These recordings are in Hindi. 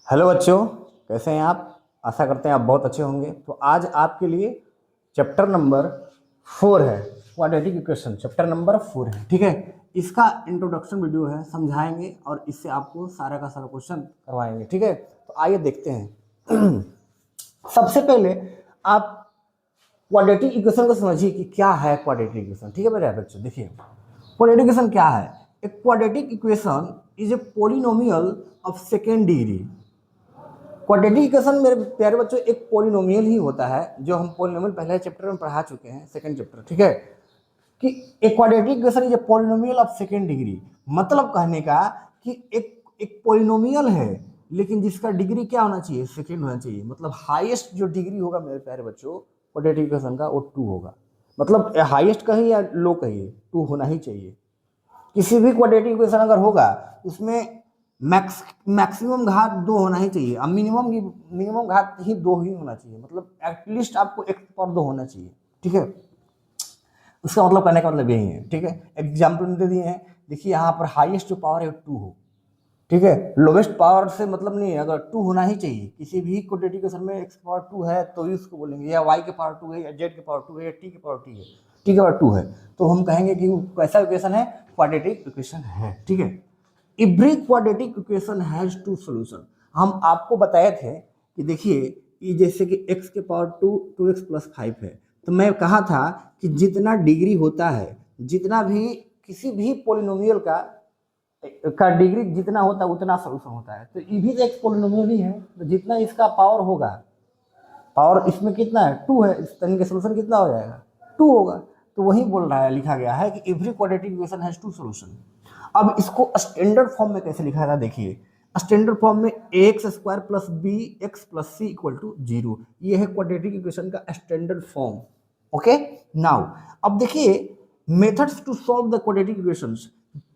हेलो बच्चों, कैसे हैं आप। आशा करते हैं आप बहुत अच्छे होंगे। तो आज आपके लिए चैप्टर नंबर 4 है, क्वाड्रेटिक इक्वेशन। चैप्टर नंबर 4 है, ठीक है। इसका इंट्रोडक्शन वीडियो है, समझाएंगे और इससे आपको सारा का सारा क्वेश्चन करवाएंगे, ठीक है। तो आइए देखते हैं। सबसे पहले आप क्वाड्रेटिक इक्वेशन को समझिए कि क्या है क्वाड्रेटिक इक्वेशन, ठीक है मेरे बच्चों। देखिए क्वाड्रेटिक इक्वेशन क्या है। एक quadratic equation is a polynomial of second degree. Quadratic equation मेरे प्यारे बच्चों एक पोलिनोमियल ही होता है, जो हम पोलिनोमियल पहले चैप्टर में पढ़ा चुके हैं, सेकंड चैप्टर, ठीक है। कि एक quadratic equation is a polynomial of second degree. मतलब कहने का कि एक पोलिनोमियल है, लेकिन जिसका डिग्री क्या होना चाहिए, सेकंड होना चाहिए। मतलब हाईएस्ट जो डिग्री होगा मेरे प्यारे बच्चों क्वाड्रेटिक इक्वेशन का, वो 2 होगा। मतलब हाईएस्ट कहिए या लो कहिए, 2 होना ही चाहिए। किसी भी क्वाड्रेटिक इक्वेशन अगर होगा उसमें मैक्सिमम घात 2 होना ही चाहिए। अब मिनिमम घात ही 2 ही होना चाहिए। मतलब एटलीस्ट आपको x पावर 2 होना चाहिए, ठीक है। उसका मतलब कहने का मतलब यही है, ठीक है। एग्जाम्पल दे दिए हैं। देखिए यहाँ पर हाईएस्ट जो पावर है 2 हो, ठीक है। लोवेस्ट पावर से मतलब नहीं है, अगर 2 होना ही चाहिए। किसी भी क्वाड्रेटिक इक्वेशन में x पावर 2 है तो इसको बोलेंगे, या y के पावर 2 है, या z के पावर 2 है, या t के पावर 2 है, t के पावर 2 है, तो हम कहेंगे कि कैसा इक्वेशन है, क्वाड्रेटिक इक्वेशन है, ठीक है। Every quadratic equation has 2 solution. हम आपको बताए थे कि देखिए ये जैसे कि x के पावर 2x प्लस 5 है, तो मैं कहा था कि जितना डिग्री होता है, जितना भी किसी भी पोलिनोमियल का डिग्री जितना होता है उतना सॉल्यूशन होता है। तो ये भी तो एक पोलिनोमियल ही है, तो जितना इसका पावर होगा, पावर इसमें कितना है 2 है, इस तरह का सॉल्यूशन कितना हो जाएगा 2 होगा। तो वही बोल रहा है, लिखा गया है कि every quadratic equation has 2 solution. अब इसको स्टैंडर्ड फॉर्म में कैसे लिखा था, देखिए स्टैंडर्ड फॉर्म में ax square plus B x plus c equal to 0। ये है क्वाड्रेटिक इक्वेशन का स्टैंडर्ड फॉर्म। ओके नाउ अब देखिए methods to solve the quadratic equations.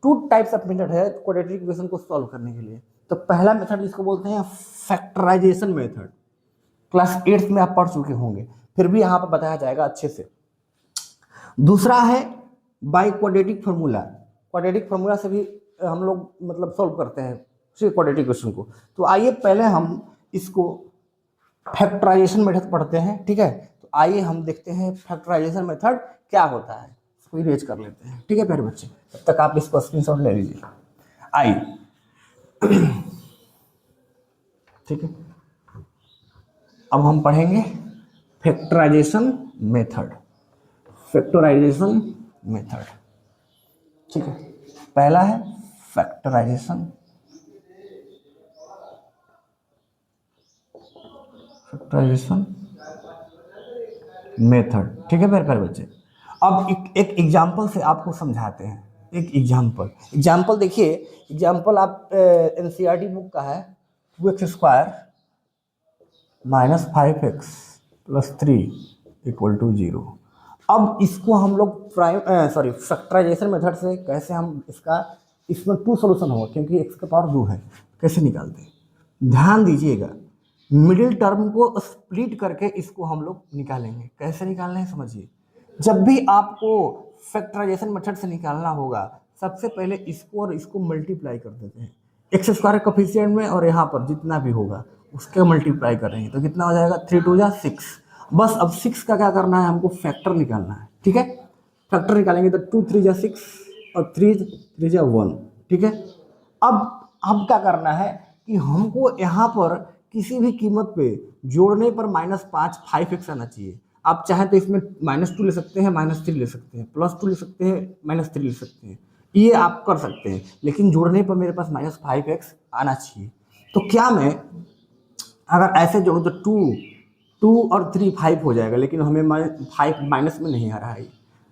2 types of method है क्वाड्रेटिक इक्वेशन को सॉल्व करने के लिए। तो पहला मेथड जिसको बोलते हैं फैक्टराइजेशन मेथड, क्लास 8 में आप पढ़ चुके होंगे, फिर भी यहाँ पर बताया जाएगा अच्छे से। दूसरा है by quadratic formula. Quadratic formula से भी हम लोग मतलब सॉल्व करते हैं क्वाड्रेटिक इक्वेशन को। तो आइए पहले हम इसको फैक्टराइजेशन मेथड पढ़ते हैं, ठीक है। तो आइए हम देखते हैं फैक्टराइजेशन मेथड क्या होता है, इसको इरेज कर लेते हैं, ठीक है प्यारे बच्चे। तब तक आप इसको स्क्रीनशॉट ले लीजिए। आइए ठीक है, अब हम पढ़ेंगे फैक्टराइजेशन मेथड। फैक्टराइजेशन मेथड, ठीक है। पहला है फैक्टराइजेशन मेथड, ठीक है मेरे प्यारे बच्चे। अब एक एग्जाम्पल से आपको समझाते हैं। एक एग्जाम्पल देखिए। एग्जाम्पल आप एनसीईआरटी बुक का है, 2x square minus 5x plus 3 equal to 0। अब इसको हम लोग फैक्टराइजेशन मेथड से कैसे हम इसमें 2 सॉल्यूशन होगा, क्योंकि x का पावर 2 है, कैसे निकालते हैं ध्यान दीजिएगा। मिडिल टर्म को स्प्लिट करके इसको हम लोग निकालेंगे। कैसे निकालना है समझिए। जब भी आपको फैक्टराइजेशन मेथड से निकालना होगा, सबसे पहले इसको और इसको मल्टीप्लाई कर देते हैं एक्स स्क्वायर कोफिशिएंट में, और यहाँ पर जितना भी होगा उसके मल्टीप्लाई करेंगे तो कितना हो जाएगा 3 2 जा 6। बस अब 6 का क्या करना है, हमको फैक्टर निकालना है, ठीक है। फैक्टर निकालेंगे तो 2 3 जा 6 और 3 3 जा 1, ठीक है। अब क्या करना है कि हमको यहाँ पर किसी भी कीमत पे जोड़ने पर -5x आना चाहिए। आप चाहें तो इसमें -2 ले सकते हैं, -3 ले सकते हैं, +2 ले सकते हैं, -3 ले सकते हैं, ये आप कर सकते हैं। लेकिन जोड़ने पर मेरे पास -5x आना चाहिए। तो क्या मैं अगर ऐसे जोड़ूँ तो 2 और 3 5 हो जाएगा, लेकिन हमें 5 माइनस में नहीं आ रहा है।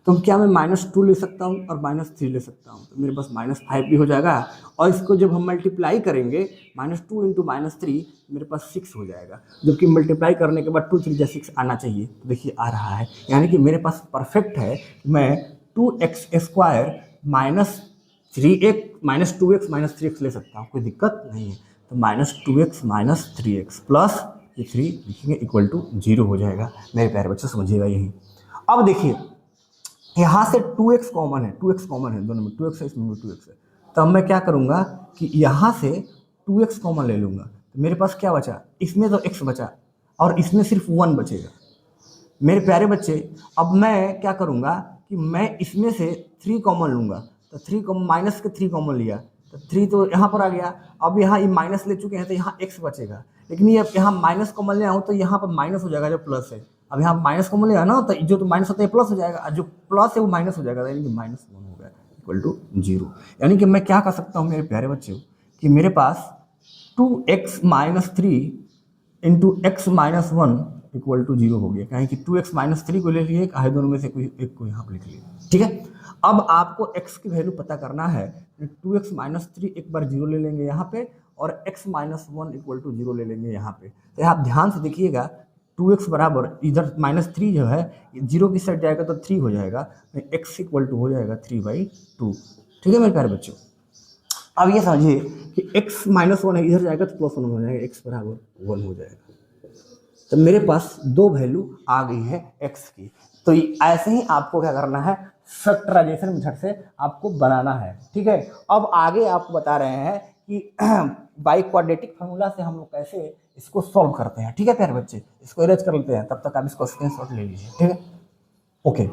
तो क्या मैं -2 ले सकता हूँ और -3 ले सकता हूँ, तो मेरे पास -5 भी हो जाएगा। और इसको जब हम मल्टीप्लाई करेंगे -2 इंटू -3 मेरे पास 6 हो जाएगा, जबकि मल्टीप्लाई करने के बाद 2 3 जा 6 आना चाहिए। तो देखिए आ रहा है, यानी कि मेरे पास परफेक्ट है। मैं 2x स्क्वायर -2x -3x ले सकता हूँ, कोई दिक्कत नहीं है। तो -2x -3x प्लस 3 लिखेंगे इक्वल टू 0 हो जाएगा। मेरे प्यारे बच्चे समझिएगा यही। अब देखिए यहाँ से 2x कॉमन है, 2x कॉमन है, दोनों में 2x है, इसमें भी 2x है। तो अब मैं क्या करूँगा कि यहाँ से 2x कॉमन ले लूँगा। तो मेरे पास क्या बचा, इसमें तो x बचा और इसमें सिर्फ 1 बचेगा। मेरे प्यारे बच्चे, अब मैं क्या करूँगा कि मैं इसमें से 3 कॉमन लूँगा, तो 3 कॉमन, माइनस के 3 कॉमन लिया तो 3 तो यहाँ पर आ गया। अब यहाँ ये माइनस ले चुके हैं तो यहाँ x बचेगा, लेकिन ये यहाँ माइनस कॉमन ले आऊँ तो यहाँ पर माइनस हो जाएगा जो प्लस है। अब यहाँ माइनस कॉमन ले आया ना, तो जो तो माइनस होता है प्लस हो जाएगा, और जो प्लस है वो माइनस हो जाएगा, यानी कि -1 हो गया इक्वल टू 0। यानी कि मैं क्या कर सकता हूँ मेरे प्यारे बच्चों कि मेरे पास 2x - 3 into x - 1 equal to 0 हो गया, कहें कि 2x - 3 को ले लिए, कहे दोनों में से कोई एक को यहाँ पर लिख लिया। ठीक है, अब आपको x की वैल्यू पता करना है, 2x - 3 एक बार 0 ले लेंगे यहाँ पे, और x - 1 इक्वल टू 0 ले लेंगे यहाँ पे। तो आप ध्यान से देखिएगा, 2x बराबर इधर -3 जो है 0 की साइड जाएगा तो 3 हो जाएगा, x इक्वल टू हो जाएगा 3/2। ठीक है मेरे प्यारे बच्चों, अब ये समझिए कि x - 1 है, इधर जाएगा तो +1 हो जाएगा, x बराबर 1 हो जाएगा। तो मेरे पास 2 वैल्यू आ गई है x की। तो ऐसे ही आपको क्या करना है, फैक्टराइजेशन मेथड से आपको बनाना है। ठीक है, अब आगे आपको बता रहे हैं कि बाई क्वाड्रेटिक फार्मूला से हम लोग कैसे इसको सॉल्व करते हैं। ठीक है प्यारे बच्चे, इसको इरेज कर लेते हैं, तब तक आप इसको स्क्रीनशॉट ले लीजिए। ठीक है, ओके,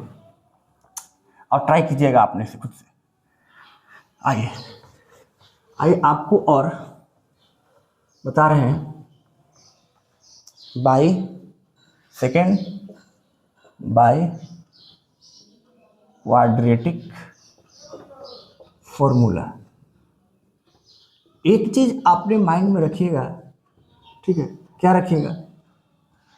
और ट्राई कीजिएगा आपने से खुद से। आइए आइए आपको और बता रहे हैं, by second by quadratic formula. एक चीज आपने माइंड में रखिएगा, ठीक है, क्या रखिएगा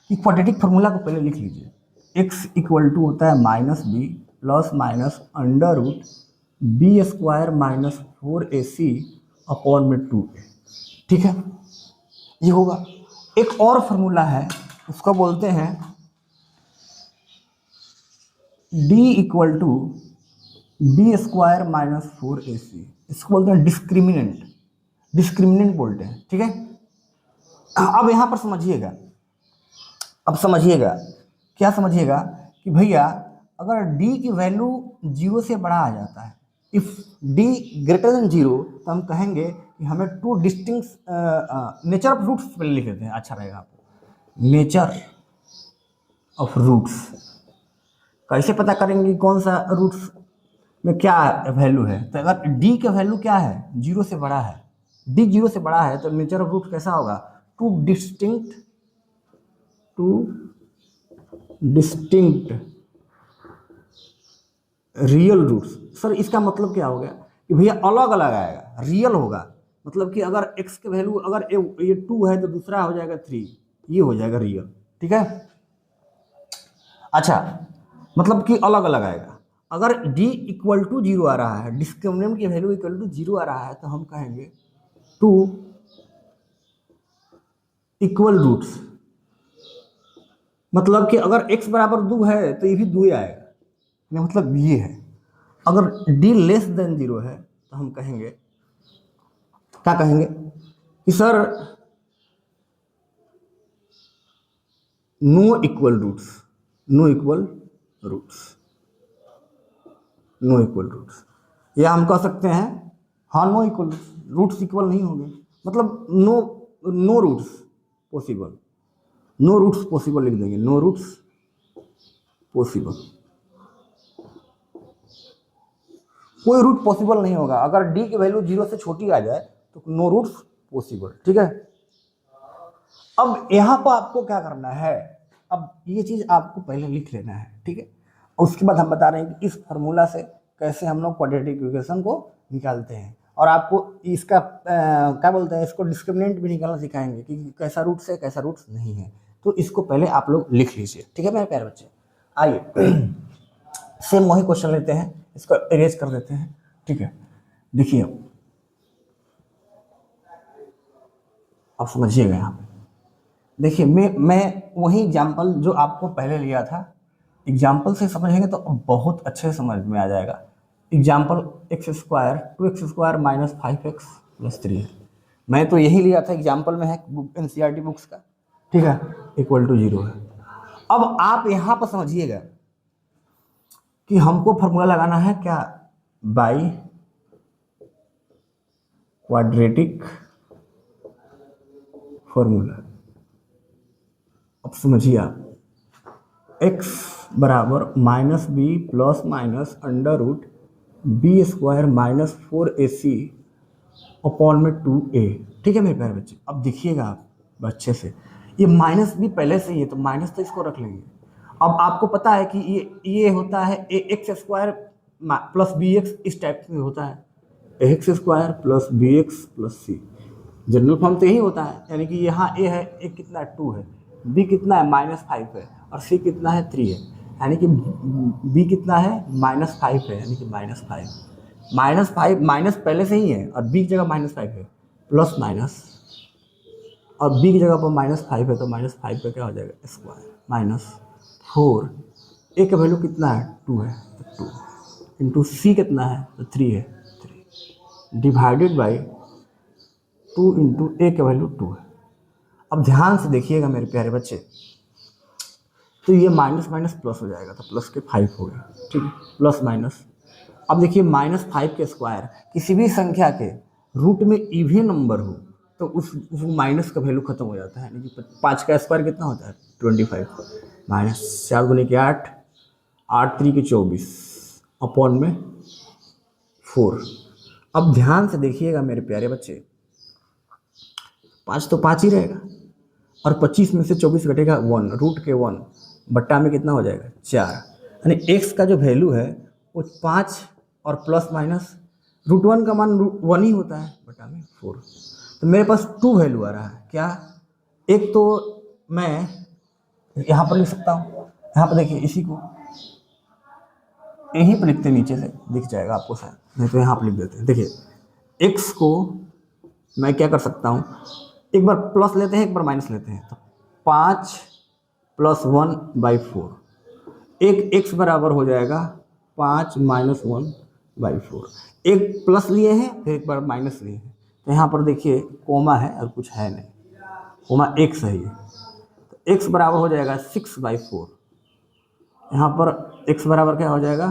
कि क्वाड्रेटिक फॉर्मूला को पहले लिख लीजिए। x इक्वल टू होता है -b plus minus under root b² - 4ac upon में 2a। ठीक है, ये होगा। एक और फॉर्मूला है, उसको बोलते हैं d equal to b² - 4ac। इसको बोलते हैं डिस्क्रिमिनेंट, डिस्क्रिमिनेंट बोलते हैं। ठीक है, अब यहां पर समझिएगा, अब समझिएगा, क्या समझिएगा कि भैया अगर d की वैल्यू 0 से बड़ा आ जाता है, इफ d ग्रेटर देन 0, तो हम कहेंगे कि हमें 2 डिस्टिंक्ट नेचर ऑफ रूट्स पहले लिख देते हैं, अच्छा रहेगा आपको। नेचर ऑफ रूट्स कैसे पता करेंगे कौन सा रूट्स में क्या वैल्यू है, तो अगर d का वैल्यू क्या है, 0 से बड़ा है, d 0 से बड़ा है, तो नेचर ऑफ रूट कैसा होगा, 2 डिस्टिंक्ट रियल रूट्स। सर इसका मतलब क्या हो गया कि भैया अलग अलग आएगा, रियल होगा, मतलब कि अगर x के वैल्यू अगर ये 2 है तो दूसरा हो जाएगा 3, ये हो जाएगा रियल। ठीक है, अच्छा, मतलब कि अलग अलग आएगा। अगर d इक्वल टू 0 आ रहा है, डिस्क्रिमिनेंट की वैल्यू इक्वल टू 0 आ रहा है, तो हम कहेंगे 2 इक्वल रूट्स, मतलब कि अगर x बराबर 2 है तो ये भी 2 आएगा, मतलब ये है। अगर d लेस देन 0 है तो हम कहेंगे, क्या कहेंगे कि sir no equal roots, no equal roots, no equal roots, या हम कह सकते हैं हाँ नो इक्वल रूट्स इक्वल नहीं होंगे, मतलब no roots possible, no roots possible लिख देंगे, नो रूट्स पॉसिबल, कोई रूट पॉसिबल नहीं होगा। अगर d की वैल्यू 0 से छोटी आ जाए तो नो रूट्स पॉसिबल। ठीक है, अब यहां पर आपको क्या करना है, अब ये चीज आपको पहले लिख लेना है। ठीक है, उसके बाद हम बता रहे हैं कि इस फार्मूला से कैसे हम लोग क्वाड्रेटिक इक्वेशन को निकालते हैं, और आपको इसका क्या बोलते हैं, इसको डिस्क्रिमिनेंट भी निकालना सिखाएंगे कि कैसा रूट्स है कैसा रूट्स नहीं है। तो इसको पहले आप लोग लिख लीजिए। ठीक है मेरे प्यारे बच्चे, आइए सेम वही क्वेश्चन लेते हैं, इसको इरेज कर देते हैं। ठीक है, देखिए आप समझिएगा यहाँ पे, देखिए मैं वही एग्जाम्पल जो आपको पहले लिया था, एग्जाम्पल से समझेंगे तो बहुत अच्छे से समझ में आ जाएगा। एग्जाम्पल x² 2x² - 5x + 3 है, मैं तो यही लिया था, एग्जाम्पल में है NCERT बुक्स का। ठीक है, इक्वल टू 0 है। अब आप यहाँ पर समझिएगा कि हमको फॉर्मूला लगाना है क्या, बाई क्वाड्रेटिक फॉर्मूला। अब समझिए आप, x बराबर minus b plus minus under root b square minus 4ac upon में 2a। ठीक है मेरे प्यारे बच्चे, अब देखिएगा आप अच्छे से, ये माइनस भी पहले से ही है तो माइनस तो इसको रख लेंगे। अब आपको पता है कि ये होता है A x square plus B x, इस टाइप में होता है A x square plus B x plus C. General form तो यही होता है, यानी कि यहाँ ए है, ए कितना है 2 है, बी कितना है -5 है, और सी कितना है 3 है, यानी कि बी कितना है -5 है, यानी कि -5 माइनस पहले से ही है और बी की जगह -5 है, प्लस माइनस, और बी की जगह पर -5 है तो -5 का क्या हो जाएगा स्क्वायर -4। ए का वैल्यू कितना है 2 है तो 2 इंटू सी कितना है तो 3 है, 3 डिवाइडेड बाई 2 इंटू ए का वैल्यू 2 है। अब ध्यान से देखिएगा मेरे प्यारे बच्चे, तो ये माइनस माइनस प्लस हो जाएगा तो प्लस के 5 हो गया, ठीक है, प्लस माइनस। अब देखिए -5 के स्क्वायर, किसी भी संख्या के रूट में इवन नंबर हो तो उस माइनस का वैल्यू खत्म हो जाता है, यानी कि 5 का स्क्वायर कितना होता है 25, माइनस 4 गुने के 8, 8 3 के 24 अपॉन में 4। अब ध्यान से देखिएगा मेरे प्यारे बच्चे, 5 तो 5 ही रहेगा और 25 में से 24 घटेगा 1, रूट के 1 बट्टा में कितना हो जाएगा 4, यानी x का जो वैल्यू है वो 5 और प्लस माइनस रूट 1 का मान 1 ही होता है बट्टा में 4। तो मेरे पास 2 वैल्यू आ रहा है, क्या, एक तो मैं यहाँ पर लिख सकता हूँ, यहाँ पर देखिए इसी को यहीं पर लिखते, नीचे से दिख जाएगा आपको शायद, नहीं तो यहाँ पर लिख देते हैं। देखिए x को मैं क्या कर सकता हूँ, एक बार प्लस लेते हैं एक बार माइनस लेते हैं, तो 5 + 1/4, एक x बराबर हो जाएगा 5 - 1/4। एक प्लस लिए हैं फिर एक बार माइनस लिए हैं, तो यहाँ पर देखिए कोमा है और कुछ है नहीं, कोमा एक सही है, तो x बराबर हो जाएगा 6/4। यहाँ पर x बराबर क्या हो जाएगा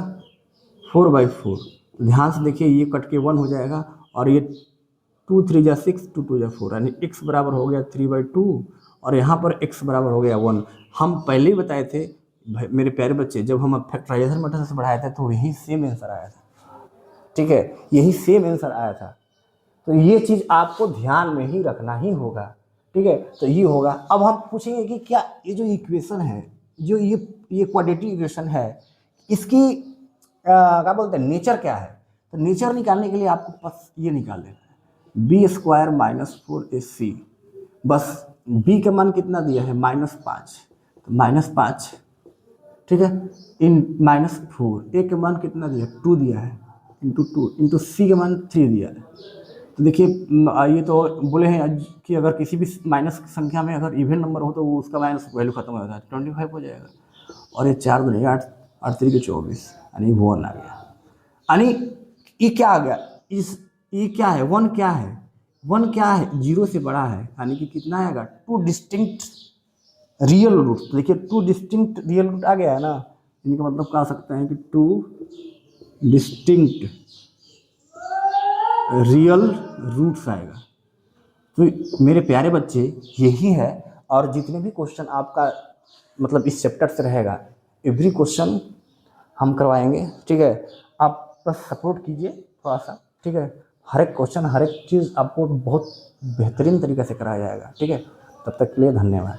4/4। ध्यान से देखिए ये कट के 1 हो जाएगा और ये 2 3 जा 6, 2 2 जा 4, यानी x बराबर हो गया 3/2 और यहाँ पर x बराबर हो गया 1। हम पहले ही बताए थे मेरे प्यारे बच्चे, जब हम फैक्टराइजेशन मेथड से पढ़ाए थे तो यही सेम आंसर आया था, ठीक है, यही सेम आंसर आया था। तो ये चीज़ आपको ध्यान में ही रखना ही होगा, ठीक है। तो ये होगा। अब हम पूछेंगे कि क्या ये जो इक्वेशन है, जो ये क्वाड्रेटिक इक्वेशन है, इसकी क्या बोलते हैं नेचर क्या है। तो नेचर निकालने के लिए आपको बस ये निकाल लेना है, b² - 4ac। बस b का मान कितना दिया है -5, तो -5, ठीक है, इन -4, a का मान कितना दिया 2 दिया है, इंटू 2 इंटू c का मान 3 दिया है। तो देखिए ये तो बोले हैं कि अगर किसी भी माइनस संख्या में अगर इवन नंबर हो तो वो उसका माइनस वैल्यू खत्म हो जाता है, 25 हो जाएगा। और ये 4 दूनी 8, 8 3 के 24, यानी 1 आ गया। यानी ये क्या आ गया, ये क्या है 1, क्या है 1, क्या है 0 से बड़ा है, यानी कि कितना आएगा 2 डिस्टिंक्ट रियल रूट। देखिए 2 डिस्टिंक्ट रियल रूट आ गया है ना, इनका मतलब कह सकते हैं कि 2 डिस्टिंक्ट रियल रूट्स आएगा। तो मेरे प्यारे बच्चे यही है, और जितने भी क्वेश्चन आपका मतलब इस चैप्टर से रहेगा, एवरी क्वेश्चन हम करवाएंगे, ठीक है। आप बस सपोर्ट कीजिए थोड़ा सा, ठीक है। हर एक क्वेश्चन हर एक चीज़ आपको बहुत बेहतरीन तरीके से कराया जाएगा, ठीक है। तब तक के लिए धन्यवाद।